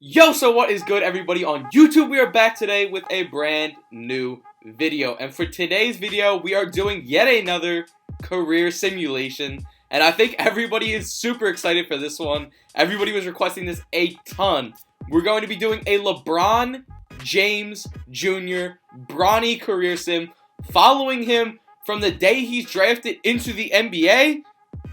Yo, so what is good, everybody on YouTube? We are back today with a brand new video. And for today's video, we are doing yet another career simulation. And I think everybody is super excited for this one. Everybody was requesting this a ton. We're going to be doing a LeBron James Jr. Bronny career sim, following him from the day he's drafted into the NBA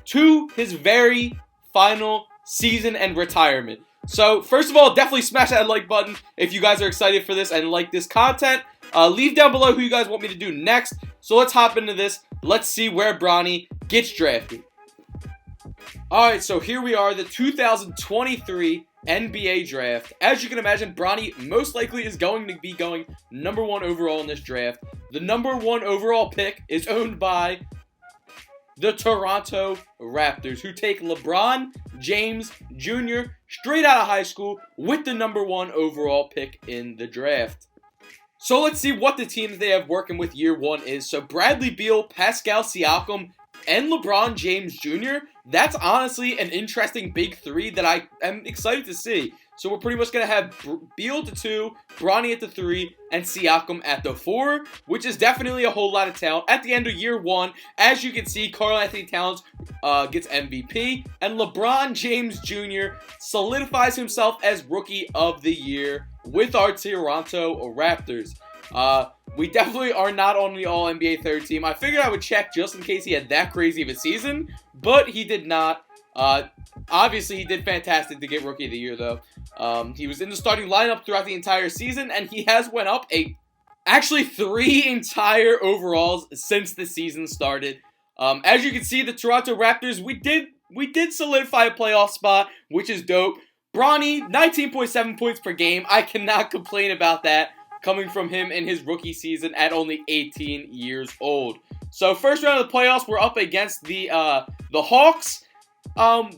to his very final season and retirement. So, first of all, definitely smash that like button if you guys are excited for this and like this content. Leave down below who you guys want me to do next. So, let's hop into this. Let's see where Bronny gets drafted. Alright, so here we are, the 2023 NBA draft. As you can imagine, Bronny most likely is going to be going number 1 overall in this draft. The number 1 overall pick is owned by the Toronto Raptors, who take LeBron James Jr. straight out of high school with the number 1 overall pick in the draft. So let's see what the teams they have working with year 1 is. So Bradley Beal, Pascal Siakam, and LeBron James Jr. That's honestly an interesting big three that I am excited to see. So we're pretty much going to have Beal at the 2, Bronny at the 3, and Siakam at the 4, which is definitely a whole lot of talent. At the end of year 1, as you can see, Karl-Anthony Towns gets MVP, and LeBron James Jr. solidifies himself as Rookie of the Year with our Toronto Raptors. We definitely are not on the All-NBA third team. I figured I would check just in case he had that crazy of a season, but he did not. Obviously, he did fantastic to get Rookie of the Year, though. He was in the starting lineup throughout the entire season, and he has went up actually 3 entire overalls since the season started. As you can see, the Toronto Raptors, we did solidify a playoff spot, which is dope. Bronny, 19.7 points per game. I cannot complain about that, coming from him in his rookie season at only 18 years old. So, first round of the playoffs, we're up against the Hawks.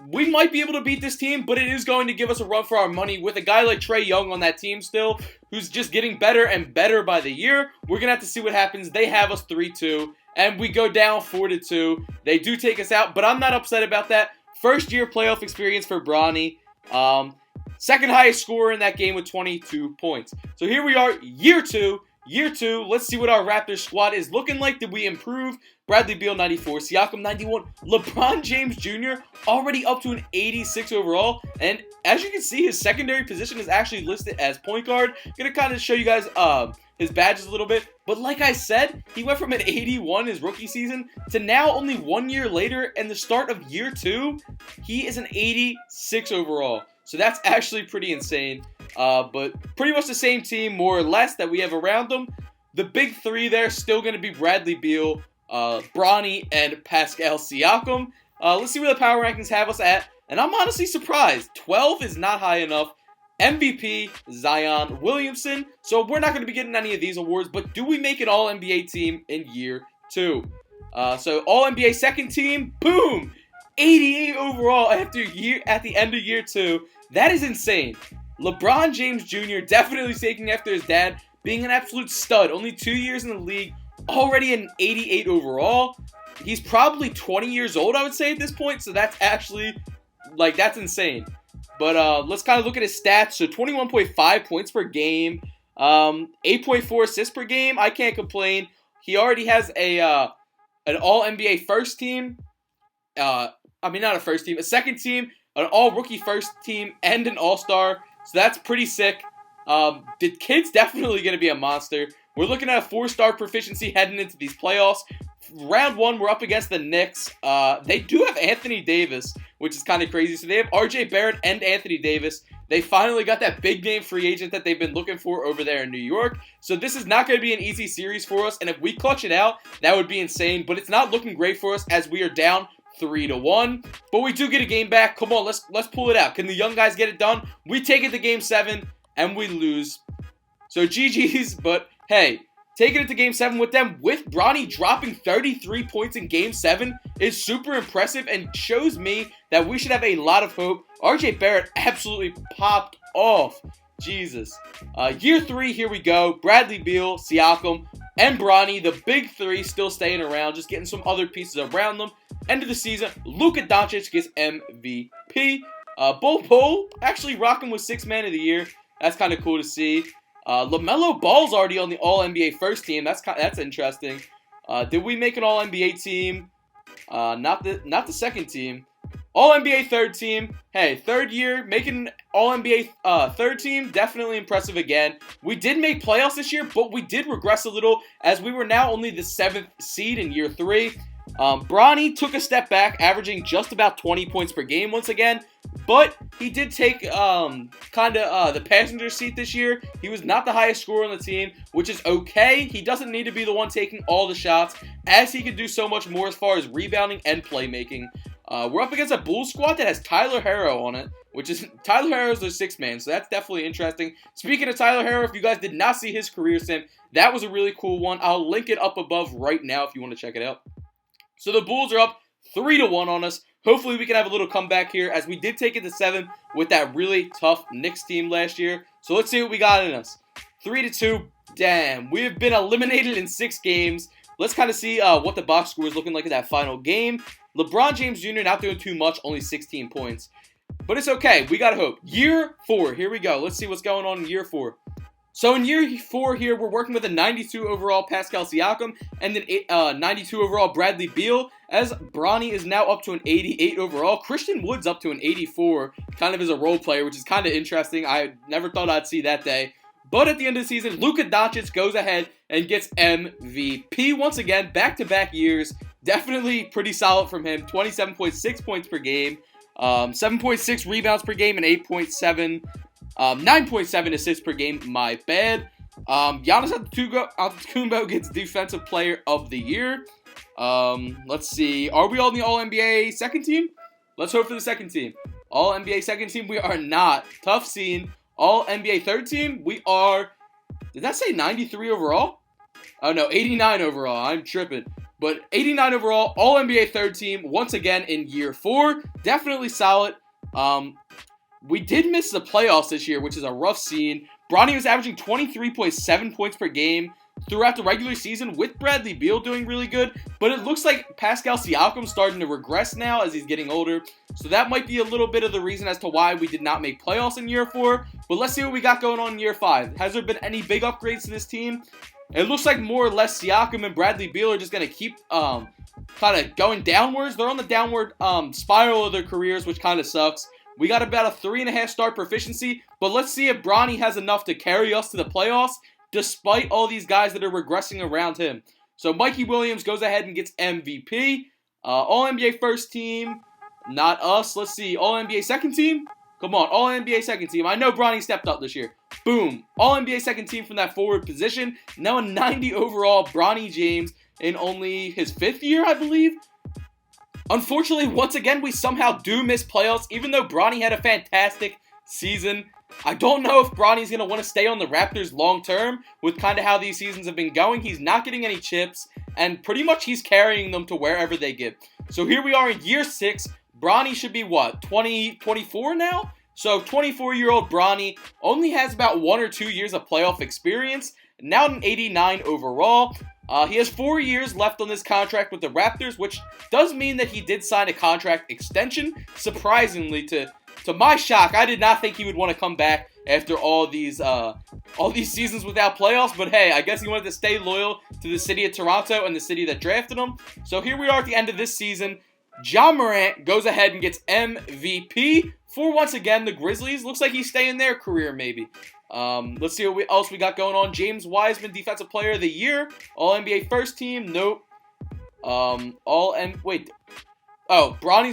We might be able to beat this team, but it is going to give us a run for our money with a guy like Trae Young on that team still, who's just getting better and better by the year. We're going to have to see what happens. They have us 3-2, and we go down 4-2. They do take us out, but I'm not upset about that. First year playoff experience for Bronny. Second highest scorer in that game with 22 points. So here we are, year 2. Year 2, let's see what our Raptors squad is looking like. Did we improve? Bradley Beal, 94. Siakam, 91. LeBron James Jr. already up to an 86 overall. And as you can see, his secondary position is actually listed as point guard. Gonna kind of show you guys his badges a little bit. But like I said, he went from an 81 his rookie season to now only 1 year later and the start of year 2, he is an 86 overall. So that's actually pretty insane. But pretty much the same team, more or less, that we have around them. The big three there still going to be Bradley Beal, Bronny, and Pascal Siakam. Let's see where the power rankings have us at. And I'm honestly surprised. 12 is not high enough. MVP, Zion Williamson. So we're not going to be getting any of these awards. But do we make an All-NBA team in year 2? So All-NBA second team, boom! 88 overall at the end of year 2. That is insane. LeBron James Jr. definitely taking after his dad, being an absolute stud. Only 2 years in the league, already an 88 overall. He's probably 20 years old, I would say, at this point. So that's actually, that's insane. But let's kind of look at his stats. So 21.5 points per game, 8.4 assists per game. I can't complain. He already has an All-NBA first team. Not a first team, a second team, an all-rookie first team, and an all-star. So that's pretty sick. The kid's definitely going to be a monster. We're looking at a 4-star proficiency heading into these playoffs. Round 1, we're up against the Knicks. They do have Anthony Davis, which is kind of crazy. So they have RJ Barrett and Anthony Davis. They finally got that big-name free agent that they've been looking for over there in New York. So this is not going to be an easy series for us. And if we clutch it out, that would be insane. But it's not looking great for us as we are down 3-1, but we do get a game back. Come on, let's pull it out. Can the young guys get it done? We take it to game 7 and we lose. So GG's, but hey, taking it to game 7 with them, with Bronny dropping 33 points in game 7 is super impressive and shows me that we should have a lot of hope. RJ Barrett absolutely popped off. Jesus. Year 3, here we go. Bradley Beal, Siakam, and Bronny, the big three, still staying around, just getting some other pieces around them. End of the season, Luka Doncic gets MVP. Bull actually rocking with 6th man of the year. That's kind of cool to see. LaMelo Ball's already on the All-NBA first team. That's interesting. Did we make an All-NBA team? Not the second team. All-NBA third team. Hey, third year, making All-NBA third team, definitely impressive again. We did make playoffs this year, but we did regress a little as we were now only the 7th seed in year 3. Bronny took a step back, averaging just about 20 points per game once again, but he did take the passenger seat this year. He was not the highest scorer on the team, which is okay. He doesn't need to be the one taking all the shots, as he can do so much more as far as rebounding and playmaking. We're up against a Bulls squad that has Tyler Herro on it, which is Tyler Herro's their 6th man, so that's definitely interesting. Speaking of Tyler Herro, if you guys did not see his career sim, that was a really cool one. I'll link it up above right now if you want to check it out. So the Bulls are up 3-1 on us. Hopefully we can have a little comeback here, as we did take it to 7 with that really tough Knicks team last year. So let's see what we got in us. 3-2. Damn, we have been eliminated in 6 games. Let's kind of see what the box score is looking like in that final game. LeBron James Jr. not doing too much, only 16 points. But it's okay. We got hope. Year 4. Here we go. Let's see what's going on in year 4. So in year 4 here, we're working with a 92 overall Pascal Siakam and an 92 overall Bradley Beal, as Bronny is now up to an 88 overall. Christian Wood's up to an 84, kind of as a role player, which is kind of interesting. I never thought I'd see that day. But at the end of the season, Luka Doncic goes ahead and gets MVP once again, back-to-back years. Definitely pretty solid from him. 27.6 points per game, 7.6 rebounds per game, and 9.7 assists per game. My bad. Giannis Antetokounmpo gets Defensive Player of the Year. Let's see. Are we on the All-NBA second team? Let's hope for the second team. All-NBA second team, we are not. Tough scene. All-NBA third team, we are. Did that say 93 overall? Oh no, 89 overall. I'm tripping. But 89 overall, All-NBA third team, once again in year 4. Definitely solid. We did miss the playoffs this year, which is a rough scene. Bronny was averaging 23.7 points per game throughout the regular season, with Bradley Beal doing really good. But it looks like Pascal Siakam's starting to regress now as he's getting older. So that might be a little bit of the reason as to why we did not make playoffs in year 4. But let's see what we got going on in year 5. Has there been any big upgrades to this team? It looks like more or less Siakam and Bradley Beal are just going to keep kind of going downwards. They're on the downward spiral of their careers, which kind of sucks. We got about a 3.5 star proficiency, but let's see if Bronny has enough to carry us to the playoffs, despite all these guys that are regressing around him. So Mikey Williams goes ahead and gets MVP. All-NBA first team, not us. Let's see, All-NBA second team? Come on, All-NBA second team. I know Bronny stepped up this year. Boom. All-NBA second team from that forward position. Now a 90 overall Bronny James in only his 5th year, I believe. Unfortunately, once again, we somehow do miss playoffs, even though Bronny had a fantastic season. I don't know if Bronny's going to want to stay on the Raptors long-term with kind of how these seasons have been going. He's not getting any chips, and pretty much he's carrying them to wherever they get. So here we are in year 6. Bronny should be, what, 24 now? So 24-year-old Bronny only has about 1 or 2 years of playoff experience, now an 89 overall. He has 4 years left on this contract with the Raptors, which does mean that he did sign a contract extension. Surprisingly, to my shock, I did not think he would want to come back after all these seasons without playoffs. But hey, I guess he wanted to stay loyal to the city of Toronto and the city that drafted him. So here we are at the end of this season. Ja Morant goes ahead and gets MVP for, once again, the Grizzlies. Looks like he's staying their career, maybe. Let's see what else we got going on. James Wiseman, Defensive Player of the Year. All-NBA first team. Nope. Bronny's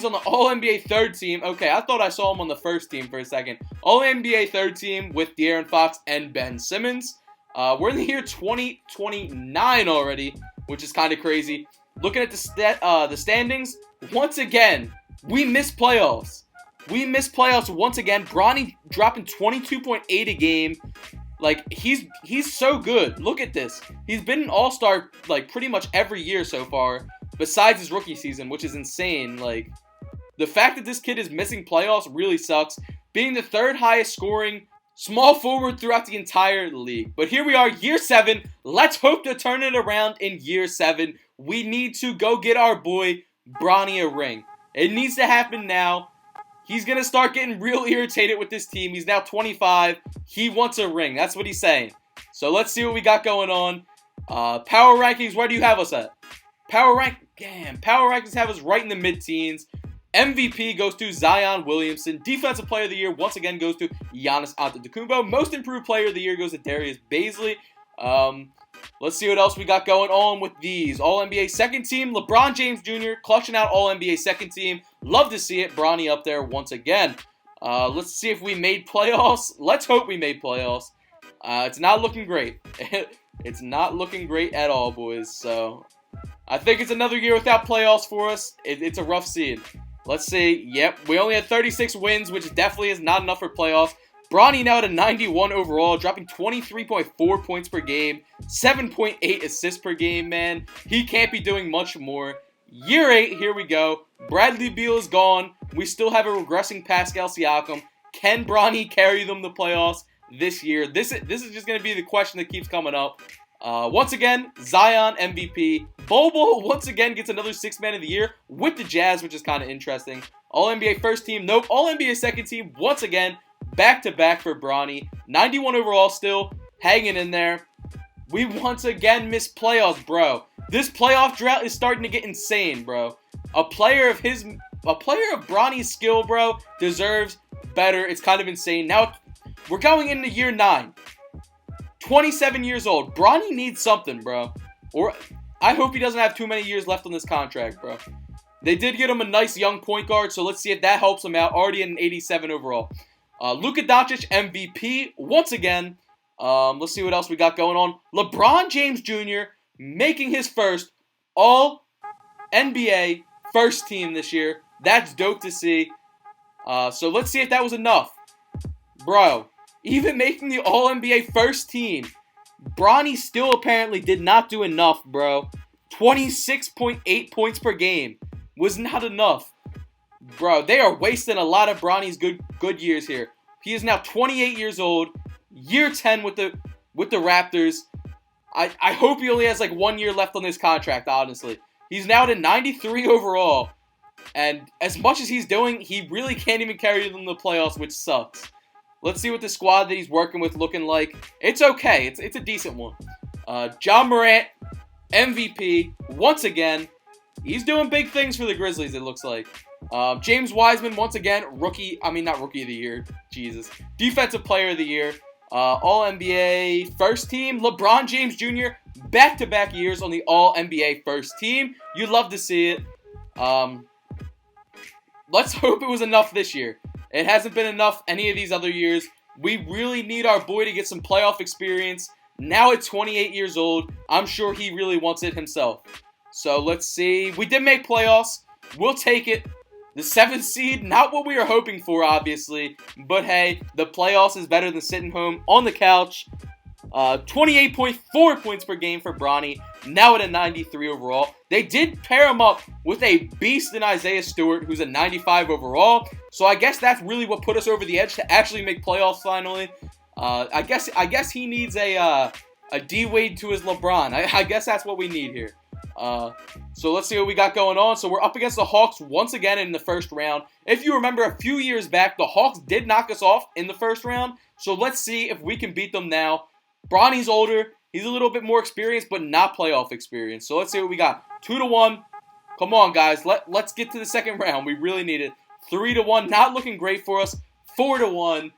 on the All-NBA third team. Okay, I thought I saw him on the first team for a second. All-NBA third team with De'Aaron Fox and Ben Simmons. We're in the year 2029 already, which is kind of crazy. Looking at the standings, once again, we missed playoffs. We missed playoffs once again. Bronny dropping 22.8 a game. Like, he's so good. Look at this. He's been an all-star, like, pretty much every year so far, besides his rookie season, which is insane. Like, the fact that this kid is missing playoffs really sucks. Being the 3rd highest scoring small forward throughout the entire league. But here we are, year 7. Let's hope to turn it around in year 7. We need to go get our boy Bronny a ring. It needs to happen now. He's going to start getting real irritated with this team. He's now 25. He wants a ring. That's what he's saying. So let's see what we got going on. Power rankings, where do you have us at? Power rankings have us right in the mid-teens. MVP goes to Zion Williamson. Defensive Player of the Year once again goes to Giannis Antetokounmpo. Most Improved Player of the Year goes to Darius Bazley. Let's see what else we got going on with these. All-NBA second team, LeBron James Jr. clutching out All-NBA second team. Love to see it. Bronny up there once again. Let's see if we made playoffs. Let's hope we made playoffs. It's not looking great. It's not looking great at all, boys. So I think it's another year without playoffs for us. It's a rough seed. Let's see. Yep, we only had 36 wins, which definitely is not enough for playoffs. Bronny now at a 91 overall, dropping 23.4 points per game, 7.8 assists per game, man. He can't be doing much more. Year 8, here we go. Bradley Beal is gone. We still have a regressing Pascal Siakam. Can Bronny carry them to playoffs this year? This is just going to be the question that keeps coming up. Once again, Zion MVP. Bobo once again gets another 6th Man of the Year with the Jazz, which is kind of interesting. All-NBA first team, nope. All-NBA second team, once again, back-to-back for Bronny. 91 overall still, hanging in there. We once again missed playoffs, bro. This playoff drought is starting to get insane, bro. A player of Bronny's skill, bro, deserves better. It's kind of insane. Now, we're going into year 9. 27 years old. Bronny needs something, bro. Or I hope he doesn't have too many years left on this contract, bro. They did get him a nice young point guard, so let's see if that helps him out. Already at an 87 overall. Luka Doncic, MVP, once again. Let's see what else we got going on. LeBron James Jr. making his first All-NBA first team this year. That's dope to see. So let's see if that was enough. Bro, even making the All-NBA first team, Bronny still apparently did not do enough, bro. 26.8 points per game was not enough. Bro, they are wasting a lot of Bronny's good years here. He is now 28 years old, year 10 with the Raptors. I hope he only has like 1 year left on this contract, honestly. He's now at a 93 overall, and as much as he's doing, he really can't even carry them to the playoffs, which sucks. Let's see what the squad that he's working with looking like. It's okay. It's a decent one. Ja Morant, MVP, once again. He's doing big things for the Grizzlies, it looks like. James Wiseman, once again, not Rookie of the Year. Jesus. Defensive Player of the Year. All-NBA first team. LeBron James Jr., back-to-back years on the All-NBA first team. You'd love to see it. Let's hope it was enough this year. It hasn't been enough any of these other years. We really need our boy to get some playoff experience. Now at 28 years old, I'm sure he really wants it himself. So let's see. We did make playoffs. We'll take it. The 7th seed, not what we were hoping for, obviously. But hey, the playoffs is better than sitting home on the couch. 28.4 points per game for Bronny. Now at a 93 overall. They did pair him up with a beast in Isaiah Stewart, who's a 95 overall. So I guess that's really what put us over the edge to actually make playoffs finally. I guess he needs a D-Wade to his LeBron. I guess that's what we need here. So let's see what we got going on. So we're up against the Hawks once again in the first round. If you remember a few years back, the Hawks did knock us off in the first round. So let's see if we can beat them now. Bronny's older. He's a little bit more experienced, but not playoff experience. So let's see what we got. 2-1. Come on, guys. Let's get to the second round. We really need it. 3-1. Not looking great for us. 4-1.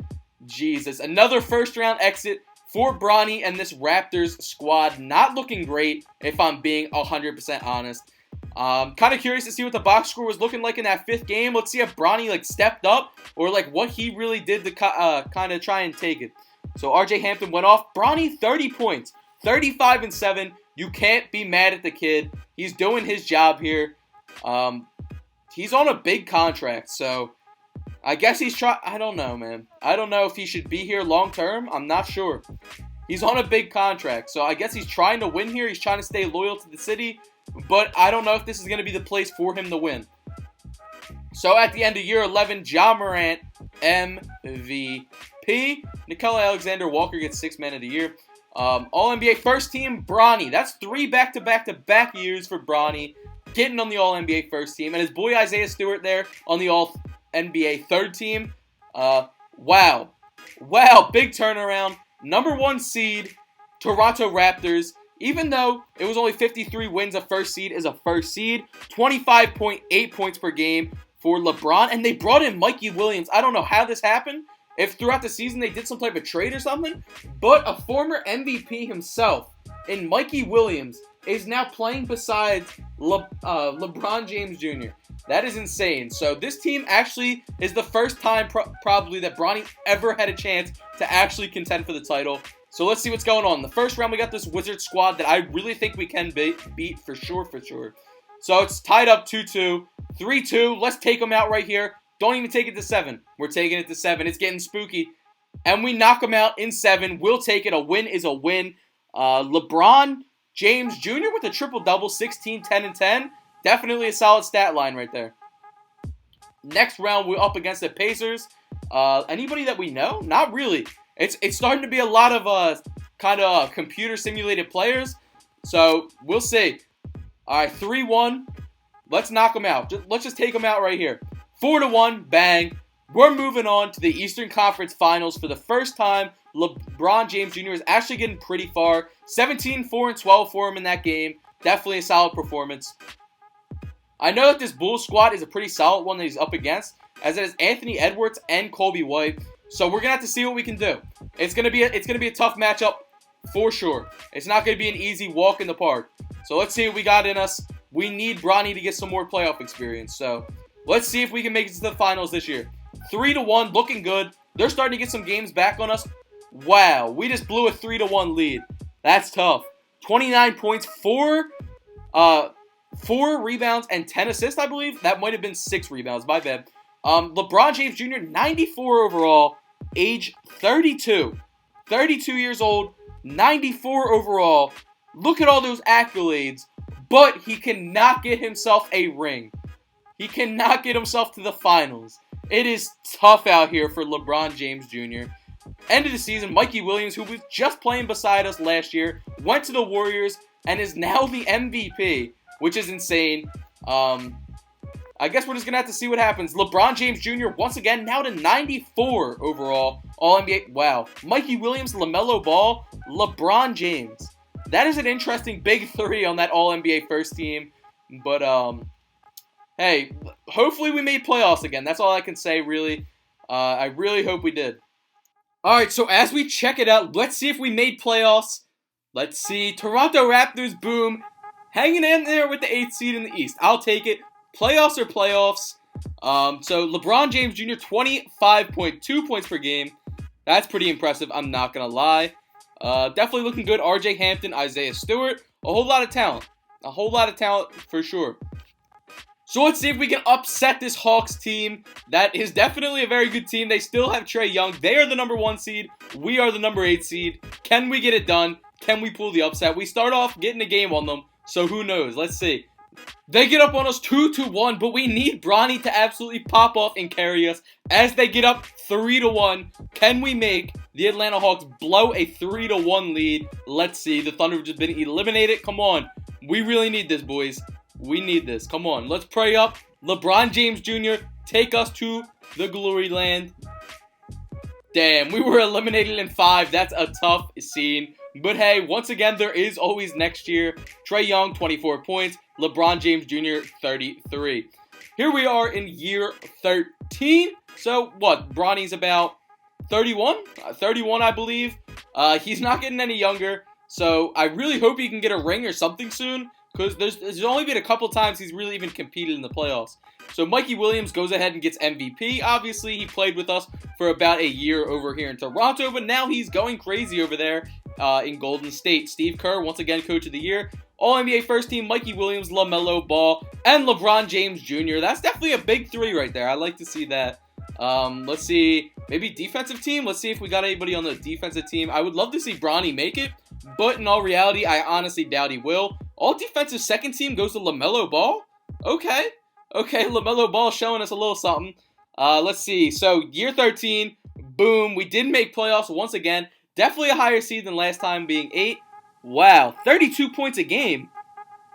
Jesus. Another first round exit for Bronny and this Raptors squad. Not looking great, if I'm being 100% honest. Kind of curious to see what the box score was looking like in that 5th game. Let's see if Bronny stepped up or what he really did to kind of try and take it. So RJ Hampton went off. Bronny, 30 points. 35-7. You can't be mad at the kid. He's doing his job here. He's on a big contract, so I guess he's trying. I don't know, man. I don't know if he should be here long term. I'm not sure. He's on a big contract, so I guess he's trying to win here. He's trying to stay loyal to the city, but I don't know if this is going to be the place for him to win. So at the end of year 11, Ja Morant, MVP. Nickeil Alexander-Walker gets 6th Man of the Year. All-NBA first team, Bronny. That's 3 back-to-back-to-back years for Bronny. Getting on the All-NBA first team. And his boy Isaiah Stewart there on the All-NBA third team. Wow, big turnaround. Number 1 seed, Toronto Raptors. Even though it was only 53 wins, a first seed is a first seed. 25.8 points per game for LeBron, and they brought in Mikey Williams. I don't know how this happened. If throughout the season they did some type of trade or something, but a former MVP himself in Mikey Williams is now playing beside LeBron James Jr. That is insane. So this team actually is the first time probably that Bronny ever had a chance to actually contend for the title. So let's see what's going on. The first round, we got this Wizards squad that I really think we can beat for sure. So it's tied up 2-2. 3-2. Let's take them out right here. Don't even take it to 7. We're taking it to 7. It's getting spooky. And we knock them out in 7. We'll take it. A win is a win. LeBron James Jr. with a triple-double, 16, 10, and 10. Definitely a solid stat line right there. Next round, we're up against the Pacers. Anybody that we know? Not really. It's starting to be a lot of kind of computer simulated players. So we'll see. All right, 3-1. Let's knock them out. Let's just take them out right here. 4-1. Bang. We're moving on to the Eastern Conference Finals. For the first time, LeBron James Jr. is actually getting pretty far. 17, 4, and 12 for him in that game. Definitely a solid performance. I know that this Bulls squad is a pretty solid one that he's up against, as it has Anthony Edwards and Kobe White. So we're gonna have to see what we can do. It's gonna be a tough matchup for sure. It's not gonna be an easy walk in the park. So let's see what we got in us. We need Bronny to get some more playoff experience. So let's see if we can make it to the finals this year. 3-1, looking good. They're starting to get some games back on us. Wow, we just blew a 3-1 lead. That's tough. 29 points, 4 rebounds, and 10 assists, I believe. That might have been 6 rebounds, my bad. LeBron James Jr., 94 overall, age 32. 32 years old, 94 overall. Look at all those accolades, but he cannot get himself a ring. He cannot get himself to the finals. It is tough out here for LeBron James Jr. End of the season, Mikey Williams, who was just playing beside us last year, went to the Warriors and is now the MVP, which is insane. I guess we're just going to have to see what happens. LeBron James Jr. once again now to 94 overall. All-NBA. Wow. Mikey Williams, LaMelo Ball, LeBron James. That is an interesting big 3 on that All-NBA first team. But, hey, hopefully we made playoffs again. That's all I can say, really. I really hope we did. Alright, so as we check it out, let's see if we made playoffs. Let's see. Toronto Raptors, boom. Hanging in there with the 8th seed in the East. I'll take it. Playoffs are playoffs. So LeBron James Jr., 25.2 points per game. That's pretty impressive, I'm not going to lie. Definitely looking good. RJ Hampton, Isaiah Stewart. A whole lot of talent. A whole lot of talent for sure. So let's see if we can upset this Hawks team. That is definitely a very good team. They still have Trae Young. They are the number 1 seed. We are the number 8 seed. Can we get it done? Can we pull the upset? We start off getting a game on them, so who knows? Let's see. They get up on us 2-1, but we need Bronny to absolutely pop off and carry us as they get up 3-1. Can we make the Atlanta Hawks blow a 3-1 lead? Let's see. The Thunder have just been eliminated. Come on. We really need this, boys. We need this. Come on. Let's pray up. LeBron James Jr., take us to the glory land. Damn, we were eliminated in 5. That's a tough scene. But hey, once again, there is always next year. Trae Young, 24 points. LeBron James Jr., 33. Here we are in year 13. So, what? Bronny's about 31? 31, I believe. He's not getting any younger. So, I really hope he can get a ring or something soon. Because there's only been a couple times he's really even competed in the playoffs. So, Mikey Williams goes ahead and gets MVP. Obviously, he played with us for about a year over here in Toronto. But now he's going crazy over there in Golden State. Steve Kerr, once again, Coach of the Year. All-NBA first team, Mikey Williams, LaMelo Ball, and LeBron James Jr. That's definitely a big 3 right there. I like to see that. Let's see. Maybe defensive team? Let's see if we got anybody on the defensive team. I would love to see Bronny make it. But in all reality, I honestly doubt he will. All defensive second team goes to LaMelo Ball? Okay. Okay, LaMelo Ball showing us a little something. Let's see. So, year 13. Boom. We did make playoffs once again. Definitely a higher seed than last time, being 8. Wow, 32 points a game.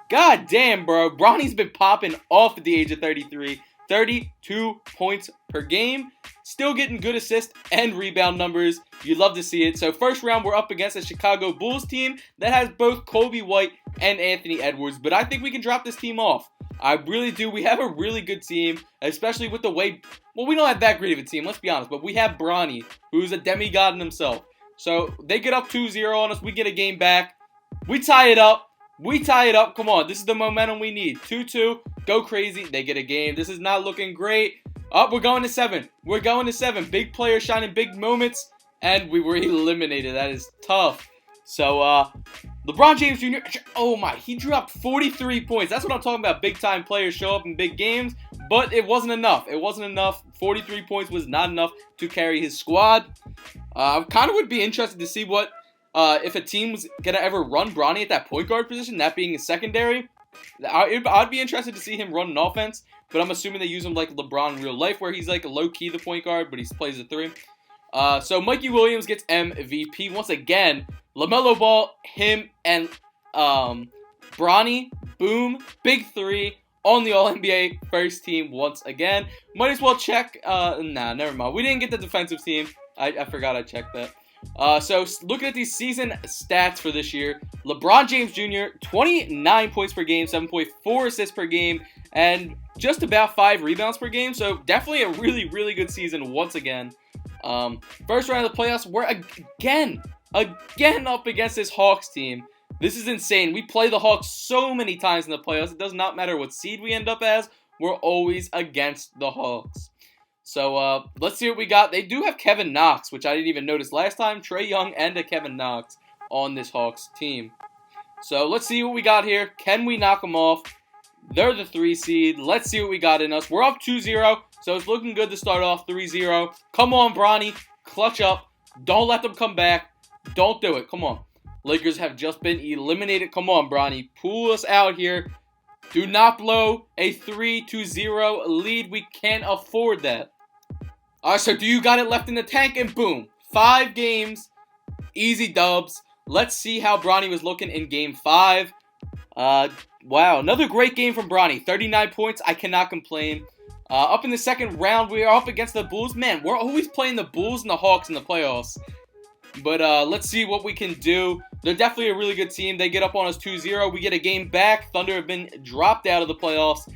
God damn, bro. Bronny's been popping off at the age of 33. 32 points per game. Still getting good assist and rebound numbers. You love to see it. So first round, we're up against a Chicago Bulls team that has both Kobe White and Anthony Edwards. But I think we can drop this team off. I really do. We have a really good team, especially with the way... Well, we don't have that great of a team, let's be honest. But we have Bronny, who's a demigod in himself. So they get up 2-0 on us. We get a game back. We tie it up. Come on, this is the momentum we need. 2-2. Go crazy. They get a game. This is not looking great. We're going to 7. Big players shining big moments. And we were eliminated. That is tough. So, LeBron James Jr., oh my, he dropped 43 points. That's what I'm talking about. Big time players show up in big games. But it wasn't enough. 43 points was not enough to carry his squad. I kind of would be interested to see what, if a team was going to ever run Bronny at that point guard position, that being his secondary. I'd be interested to see him run an offense. But I'm assuming they use him like LeBron in real life, where he's like low-key the point guard, but he plays the 3. So Mikey Williams gets MVP. Once again, LaMelo Ball, him, and Bronny, boom, big 3 on the All-NBA first team once again. Might as well check, nah, never mind. We didn't get the defensive team. I forgot I checked that. So looking at these season stats for this year, LeBron James Jr., 29 points per game, 7.4 assists per game, and just about 5 rebounds per game. So definitely a really, really good season once again. First round of the playoffs, we're again up against this Hawks team. This is insane. We play the Hawks so many times in the playoffs. It does not matter what seed we end up as. We're always against the Hawks. So, let's see what we got. They do have Kevin Knox, which I didn't even notice last time. Trae Young and a Kevin Knox on this Hawks team. So, let's see what we got here. Can we knock them off? They're the 3 seed. Let's see what we got in us. We're up 2-0, so it's looking good to start off 3-0. Come on, Bronny. Clutch up. Don't let them come back. Don't do it. Come on. Lakers have just been eliminated. Come on, Bronny. Pull us out here. Do not blow a 3-0 lead. We can't afford that. Alright, so do you got it left in the tank? And boom. 5 games. Easy dubs. Let's see how Bronny was looking in Game 5. Wow, another great game from Bronny. 39 points. I cannot complain. Up in the second round, we are up against the Bulls. Man, we're always playing the Bulls and the Hawks in the playoffs. But let's see what we can do. They're definitely a really good team. They get up on us 2-0. We get a game back. Thunder have been dropped out of the playoffs.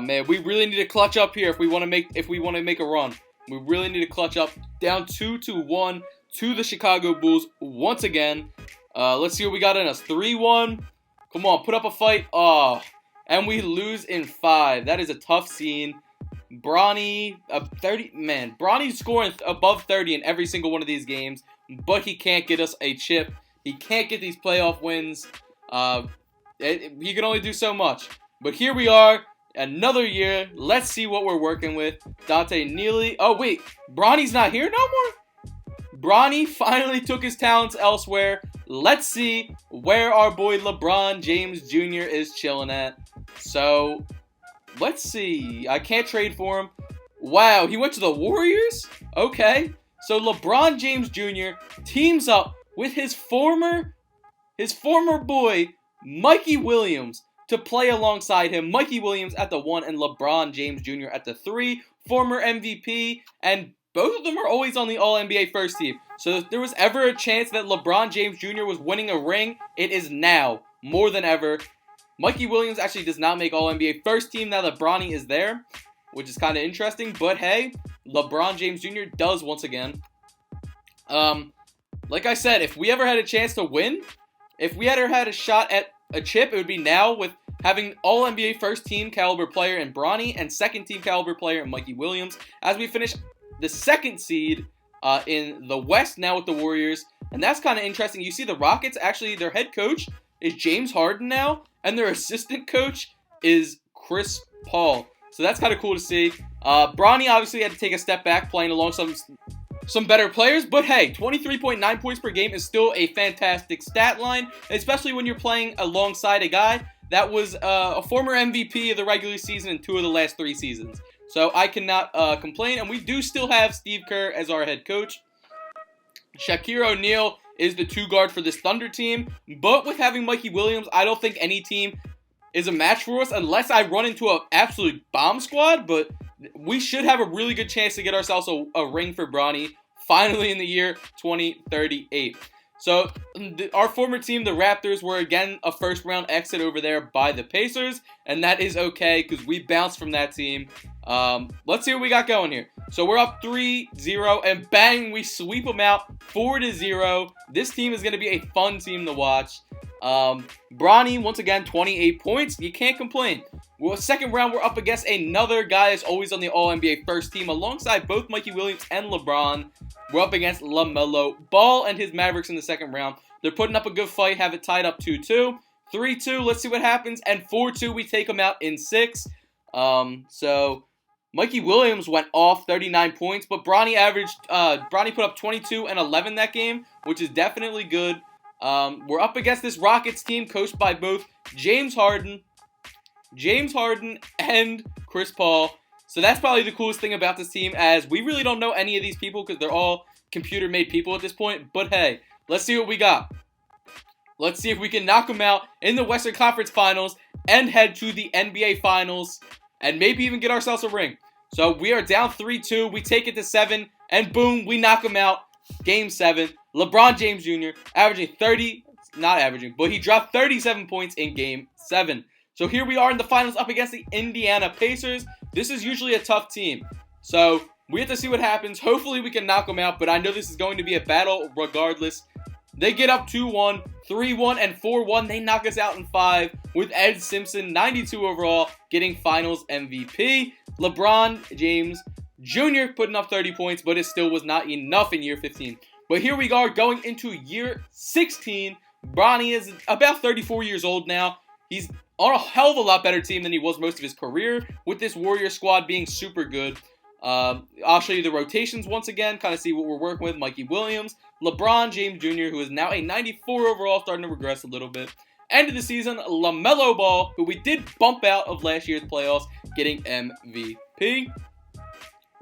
Man, we really need to clutch up here if we want to make a run. We really need to clutch up. Down 2-1 to the Chicago Bulls once again. Let's see what we got in us. 3-1. Come on, put up a fight. Oh, and we lose in 5. That is a tough scene. Bronny, 30. Man, Bronny's scoring above 30 in every single one of these games, but he can't get us a chip. He can't get these playoff wins. He can only do so much. But here we are, another year. Let's see what we're working with. Dante Neely. Oh, wait. Bronny's not here no more? Bronny finally took his talents elsewhere. Let's see where our boy LeBron James Jr. is chilling at. So, let's see. I can't trade for him. Wow, he went to the Warriors? Okay. So, LeBron James Jr. teams up with his former boy, Mikey Williams, to play alongside him. Mikey Williams at the 1 and LeBron James Jr. at the 3. Former MVP, and both of them are always on the All-NBA first team. So if there was ever a chance that LeBron James Jr. was winning a ring, it is now, more than ever. Mikey Williams actually does not make All-NBA first team now that Bronny is there, which is kind of interesting. But hey, LeBron James Jr. does once again. Like I said, if we ever had a chance to win, if we ever had a shot at a chip, it would be now with having All-NBA first team caliber player in Bronny and second team caliber player in Mikey Williams. As we finish the 2nd seed in the West now with the Warriors. And that's kind of interesting. You see the Rockets, actually their head coach is James Harden now, and their assistant coach is Chris Paul. So that's kind of cool to see. Bronny obviously had to take a step back playing along some better players, but hey, 23.9 points per game is still a fantastic stat line, especially when you're playing alongside a guy that was a former MVP of the regular season in 2 of the last 3 seasons. So I cannot complain, and we do still have Steve Kerr as our head coach. Shaquille O'Neal is the 2 guard for this Thunder team, but with having Mikey Williams, I don't think any team is a match for us unless I run into an absolute bomb squad, but we should have a really good chance to get ourselves a ring for Bronny finally in the year 2038. So our former team, the Raptors, were again a first round exit over there by the Pacers, and that is okay because we bounced from that team. Let's see what we got going here. So we're up 3-0, and bang, we sweep them out 4-0. This team is going to be a fun team to watch. Bronny, once again, 28 points. You can't complain. Well, second round, we're up against another guy that's always on the All-NBA first team, alongside both Mikey Williams and LeBron. We're up against LaMelo Ball and his Mavericks in the second round. They're putting up a good fight, have it tied up 2-2. 3-2, let's see what happens. And 4-2, we take them out in 6. So Mikey Williams went off 39 points, but Bronny put up 22 and 11 that game, which is definitely good. We're up against this Rockets team coached by both James Harden and Chris Paul. So that's probably the coolest thing about this team, as we really don't know any of these people because they're all computer-made people at this point. But hey, let's see what we got. Let's see if we can knock them out in the Western Conference Finals and head to the NBA Finals and maybe even get ourselves a ring. So we are down 3-2. We take it to 7, and boom, we knock them out. Game 7. LeBron James Jr. He dropped 37 points in Game 7. So here we are in the finals up against the Indiana Pacers. This is usually a tough team. So we have to see what happens. Hopefully we can knock them out, but I know this is going to be a battle regardless. They get up 2-1, 3-1, and 4-1. They knock us out in 5 with Ed Simpson, 92 overall, getting finals MVP. LeBron James Jr. putting up 30 points, but it still was not enough in year 15. But here we are going into year 16. Bronny is about 34 years old now. He's on a hell of a lot better team than he was most of his career, with this Warrior squad being super good. I'll show you the rotations once again, kind of see what we're working with. Mikey Williams, LeBron James Jr., who is now a 94 overall, starting to regress a little bit. End of the season, LaMelo Ball, who we did bump out of last year's playoffs, getting MVP.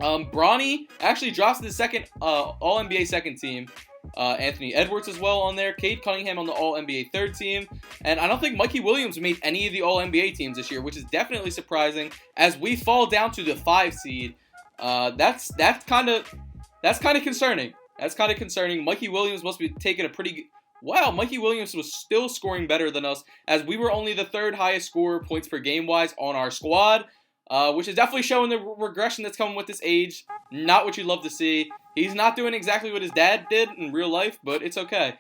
Bronny actually drops to the second All-NBA second team. Anthony Edwards as well on there. Cade Cunningham on the All-NBA third team. And I don't think Mikey Williams made any of the All-NBA teams this year, which is definitely surprising as we fall down to the 5 seed. That's kind of concerning. That's kind of concerning. Mikey Williams must be taking a pretty... Wow, Mikey Williams was still scoring better than us, as we were only the 3rd highest scorer points per game-wise on our squad. Which is definitely showing the regression that's coming with this age. Not what you love to see. He's not doing exactly what his dad did in real life, but it's okay.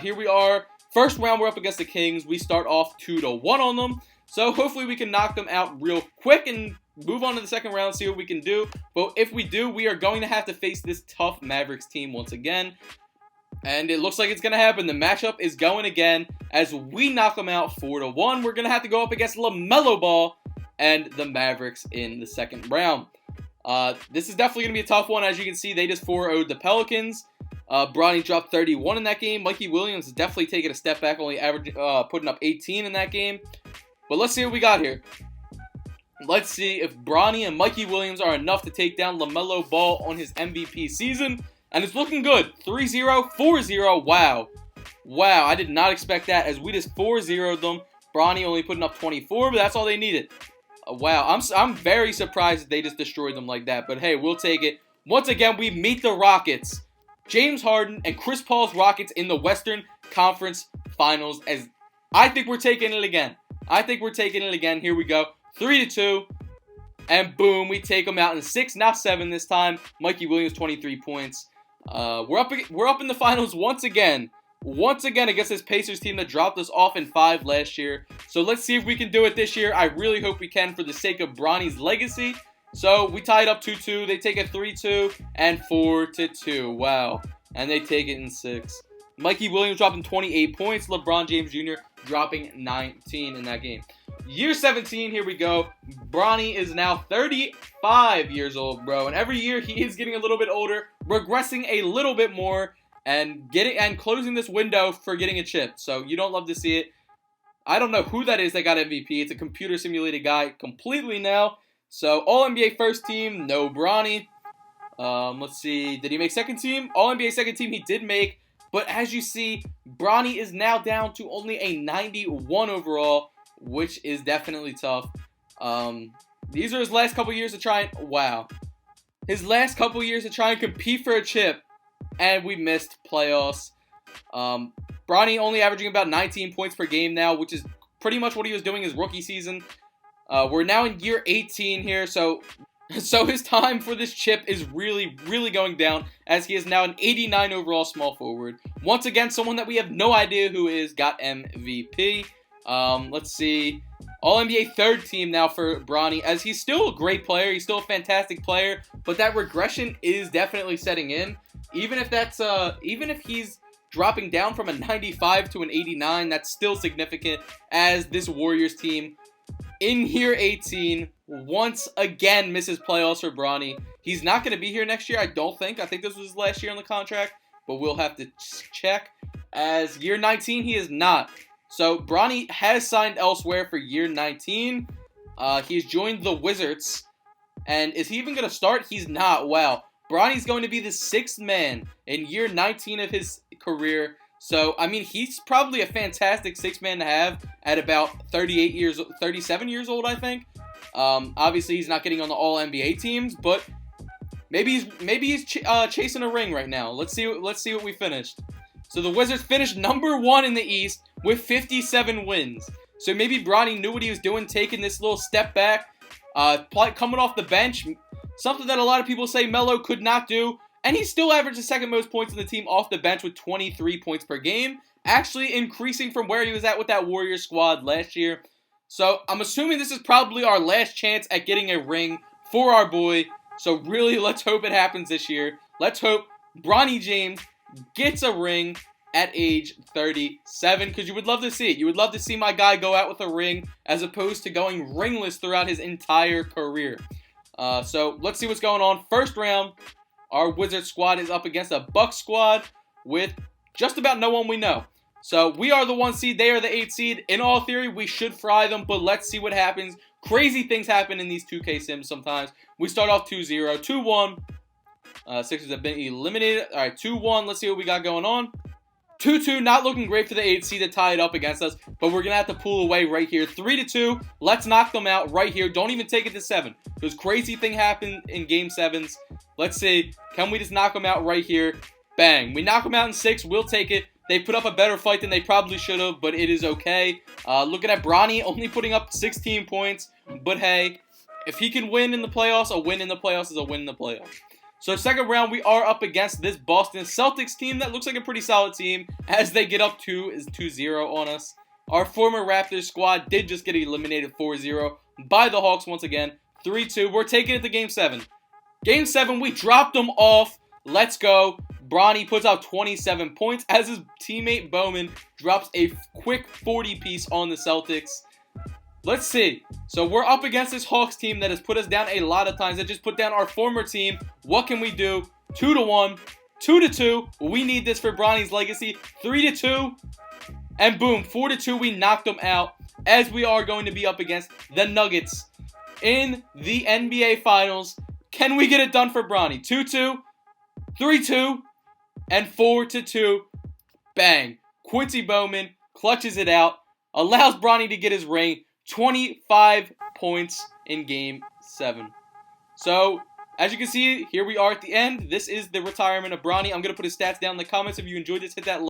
Here we are. First round, we're up against the Kings. We start off 2-1 on them. So hopefully we can knock them out real quick and move on to the second round, see what we can do. But if we do, we are going to have to face this tough Mavericks team once again. And it looks like it's going to happen. The matchup is going again as we knock them out 4-1. We're going to have to go up against LaMelo Ball and the Mavericks in the second round. This is definitely going to be a tough one. As you can see, they just 4-0'd the Pelicans. Bronny dropped 31 in that game. Mikey Williams is definitely taking a step back, only putting up 18 in that game. But let's see what we got here. Let's see if Bronny and Mikey Williams are enough to take down LaMelo Ball on his MVP season. And it's looking good. 3-0, 4-0. Wow. Wow, I did not expect that, as we just 4-0'd them. Bronny only putting up 24, but that's all they needed. Wow, I'm very surprised that they just destroyed them like that. But hey, we'll take it. Once again, we meet the Rockets. James Harden and Chris Paul's Rockets in the Western Conference Finals. As I think we're taking it again. Here we go. 3-2. And boom, we take them out in 6, not 7 this time. Mikey Williams, 23 points. We're up in the finals once again. Once again against this Pacers team that dropped us off in 5 last year. So let's see if we can do it this year. I really hope we can for the sake of Bronny's legacy. So we tied up 2-2. They take it 3-2 and 4-2. Wow. And they take it in 6. Mikey Williams dropping 28 points. LeBron James Jr. dropping 19 in that game. Year 17, here we go. Bronny is now 35 years old, bro. And every year he is getting a little bit older, regressing a little bit more, and closing this window for getting a chip. So you don't love to see it. I don't know who that is that got MVP. It's a computer simulated guy completely now. So All-NBA first team, no Bronny. Let's see. Did he make second team? All-NBA second team he did make. But as you see, Bronny is now down to only a 91 overall, which is definitely tough. These are his last couple years to try and, wow. His last couple years to try and compete for a chip, and we missed playoffs. Bronny only averaging about 19 points per game now, which is pretty much what he was doing his rookie season. We're now in year 18 here, so his time for this chip is really, really going down, as he is now an 89 overall small forward. Once again, someone that we have no idea who is, got MVP. Let's see. All-NBA third team now for Bronny, as he's still a great player. He's still a fantastic player, but that regression is definitely setting in. Even if he's dropping down from a 95 to an 89, that's still significant, as this Warriors team in year 18 once again misses playoffs for Bronny. He's not going to be here next year, I don't think. I think this was his last year on the contract, but we'll have to check. As year 19, he is not. So Bronny has signed elsewhere for year 19. He's joined the Wizards. And is he even going to start? He's not. Wow. Bronny's going to be the 6th man in year 19 of his career. So, I mean, he's probably a fantastic 6th man to have at about 37 years old, I think. Obviously, he's not getting on the All-NBA teams, but maybe he's chasing a ring right now. Let's see what we finished. So the Wizards finished number 1 in the East with 57 wins. So maybe Bronny knew what he was doing, taking this little step back, coming off the bench, something that a lot of people say Melo could not do. And he still averaged the second most points in the team off the bench with 23 points per game, actually increasing from where he was at with that Warriors squad last year. So I'm assuming this is probably our last chance at getting a ring for our boy. So really, let's hope it happens this year. Let's hope Bronny James gets a ring at age 37, because you would love to see it. You would love to see my guy go out with a ring as opposed to going ringless throughout his entire career. So let's see what's going on. First round, our Wizards squad is up against a Bucks squad with just about no one we know. So we are the 1 seed, they are the 8 seed. In all theory, we should fry them, but let's see what happens. Crazy things happen in these 2K sims sometimes. We start off 2-0, 2-1. Sixers have been eliminated. All right, 2-1. Let's see what we got going on. 2-2, not looking great for the 8 seed to tie it up against us, but we're going to have to pull away right here. 3-2. Let's knock them out right here. Don't even take it to 7, because crazy thing happened in Game 7s. Let's see. Can we just knock them out right here? Bang. We knock them out in 6. We'll take it. They put up a better fight than they probably should have, but it is okay. Looking at Bronny only putting up 16 points, but hey, if he can win in the playoffs, a win in the playoffs is a win in the playoffs. So second round, we are up against this Boston Celtics team that looks like a pretty solid team, as they get up 2-0 on us. Our former Raptors squad did just get eliminated 4-0 by the Hawks once again. 3-2. We're taking it to Game 7. Game 7, we dropped them off. Let's go. Bronny puts out 27 points as his teammate Bowman drops a quick 40-piece on the Celtics. Let's see. So we're up against this Hawks team that has put us down a lot of times. That just put down our former team. What can we do? 2-1, 2-2. We need this for Bronny's legacy. 3-2. And boom, 4-2. We knocked them out, as we are going to be up against the Nuggets in the NBA Finals. Can we get it done for Bronny? 2-2, 3-2, and 4-2. Bang. Quincy Bowman clutches it out, allows Bronny to get his ring. 25 points in Game 7. So, as you can see, here we are at the end. This is the retirement of Bronny. I'm going to put his stats down in the comments. If you enjoyed this, hit that like.